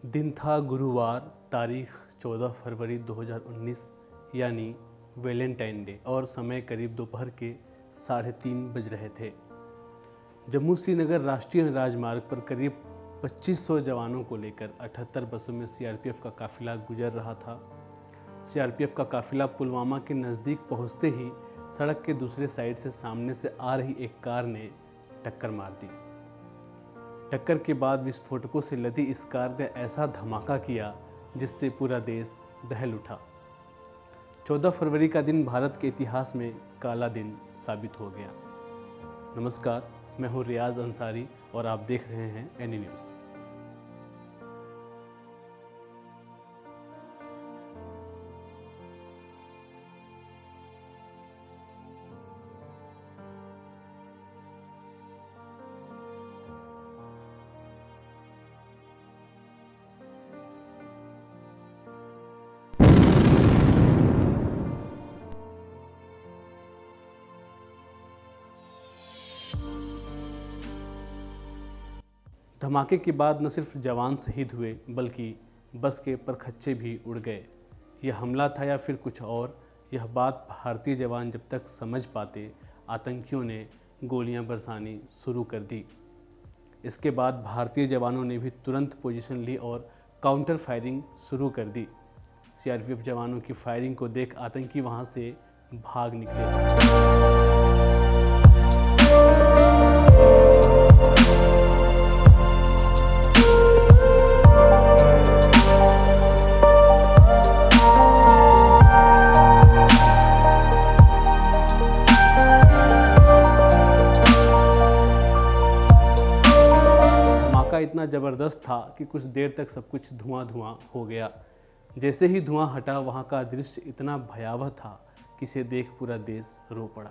दिन था गुरुवार, तारीख 14 फरवरी 2019 यानी वैलेंटाइन डे और समय करीब दोपहर के 3:30 बज रहे थे। जम्मू श्रीनगर राष्ट्रीय राजमार्ग पर करीब 2500 जवानों को लेकर 78 बसों में सीआरपीएफ का काफिला गुजर रहा था। सीआरपीएफ का काफिला पुलवामा के नज़दीक पहुंचते ही सड़क के दूसरे साइड से सामने से आ रही एक कार ने टक्कर मार दी। टक्कर के बाद विस्फोटकों से लदी इस कार ने ऐसा धमाका किया जिससे पूरा देश दहल उठा। 14 फरवरी का दिन भारत के इतिहास में काला दिन साबित हो गया। नमस्कार, मैं हूं रियाज अंसारी और आप देख रहे हैं एनी न्यूज़। धमाके के बाद न सिर्फ जवान शहीद हुए बल्कि बस के परखच्चे भी उड़ गए। यह हमला था या फिर कुछ और, यह बात भारतीय जवान जब तक समझ पाते, आतंकियों ने गोलियां बरसानी शुरू कर दी। इसके बाद भारतीय जवानों ने भी तुरंत पोजीशन ली और काउंटर फायरिंग शुरू कर दी। सीआरपीएफ जवानों की फायरिंग को देख आतंकी वहां से भाग निकले। इतना ज़बरदस्त था कि कुछ देर तक सब कुछ धुआं धुआं हो गया। जैसे ही धुआं हटा वहाँ का दृश्य इतना भयावह था कि इसे देख पूरा देश रो पड़ा।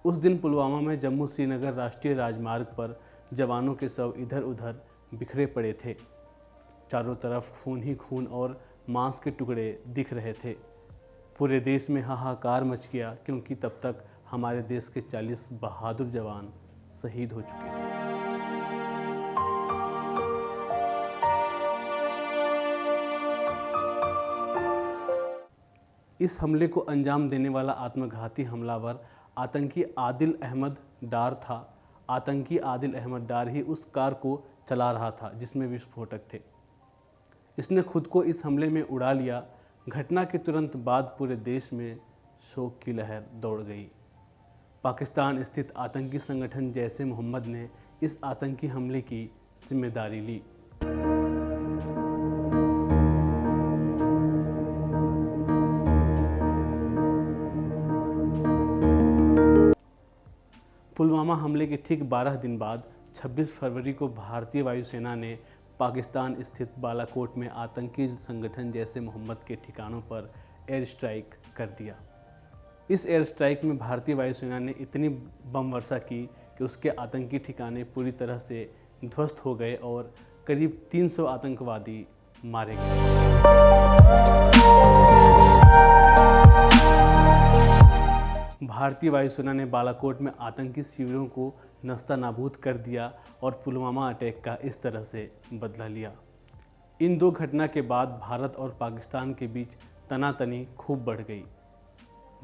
उस दिन पुलवामा में जम्मू श्रीनगर राष्ट्रीय राजमार्ग पर जवानों के शव इधर उधर बिखरे पड़े थे। चारों तरफ खून ही खून और मांस के टुकड़े दिख रहे थे। पूरे देश में हाहाकार मच गया क्योंकि तब तक हमारे देश के 40 बहादुर जवान शहीद हो चुके थे। इस हमले को अंजाम देने वाला आत्मघाती हमलावर आतंकी आदिल अहमद डार था। आतंकी आदिल अहमद डार ही उस कार को चला रहा था जिसमें विस्फोटक थे। इसने खुद को इस हमले में उड़ा लिया। घटना के तुरंत बाद पूरे देश में शोक की लहर दौड़ गई। पाकिस्तान स्थित आतंकी संगठन जैश ए मोहम्मद ने इस आतंकी हमले की जिम्मेदारी ली। पुलवामा हमले के ठीक 12 दिन बाद 26 फरवरी को भारतीय वायुसेना ने पाकिस्तान स्थित बालाकोट में आतंकी संगठन जैश ए मोहम्मद के ठिकानों पर एयर स्ट्राइक कर दिया। इस एयर स्ट्राइक में भारतीय वायुसेना ने इतनी बम वर्षा की कि उसके आतंकी ठिकाने पूरी तरह से ध्वस्त हो गए और करीब 300 आतंकवादी मारे गए। भारतीय वायुसेना ने बालाकोट में आतंकी शिविरों को नस्ता नाबूद कर दिया और पुलवामा अटैक का इस तरह से बदला लिया। इन दो घटना के बाद भारत और पाकिस्तान के बीच तनातनी खूब बढ़ गई।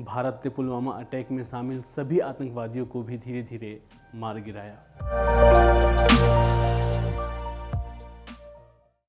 भारत ने पुलवामा अटैक में शामिल सभी आतंकवादियों को भी धीरे धीरे मार गिराया।